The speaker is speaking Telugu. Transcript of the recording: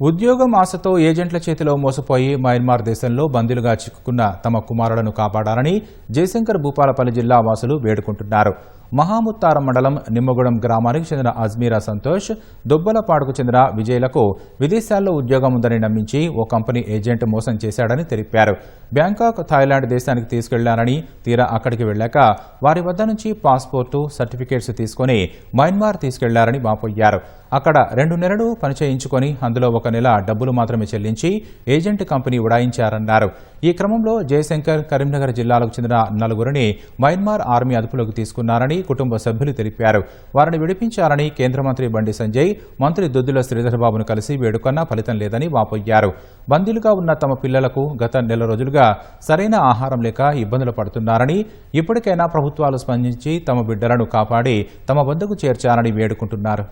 ఉద్యోగం ఆశతో ఏజెంట్ల చేతిలో మోసపోయి మయన్మార్ దేశంలో బందీలుగా చిక్కుకున్న తమ కుమారులను కాపాడాలని జయశంకర్ భూపాలపల్లి జిల్లా వాసులు వేడుకుంటున్నారు. మహాముత్తారం మండలం నిమ్మగూడెం గ్రామానికి చెందిన అజ్మీరా సంతోష్, దుబ్బలపాడుకు చెందిన విజయ్లకు విదేశాల్లో ఉద్యోగం ఉందని నమ్మించి ఓ కంపెనీ ఏజెంట్ మోసం చేశాడని తెలిపారు. బ్యాంకాక్, థాయిలాండ్ దేశానికి తీసుకెళ్లారని, తీరా అక్కడికి వెళ్లాక వారి వద్ద నుంచి పాస్పోర్టు, సర్టిఫికేట్స్ తీసుకుని మయన్మార్ తీసుకెళ్లారని వాపోయారు. అక్కడ 2 నెలలు పనిచేయించుకొని అందులో 1 నెల డబ్బులు మాత్రమే చెల్లించి ఏజెంట్ కంపెనీ ఉడాయించారన్నారు. ఈ క్రమంలో జయశంకర్, కరీంనగర్ జిల్లాలకు చెందిన 4గురిని మయన్మార్ ఆర్మీ అదుపులోకి తీసుకున్నారని కుటుంబ సభ్యులు తెలిపారు. వారిని విడిపించారని కేంద్ర మంత్రి బండి సంజయ్, మంత్రి దుద్దుల శ్రీధర్బాబును కలిసి వేడుకన్నా ఫలితం లేదని వాపోయారు. బందీలుగా ఉన్న తమ పిల్లలకు గత నెల రోజులుగా సరైన ఆహారం లేక ఇబ్బందులు పడుతున్నారని, ఇప్పటికైనా ప్రభుత్వాలు స్పందించి తమ బిడ్డలను కాపాడి తమ వద్దకు చేర్చాలని వేడుకుంటున్నారు.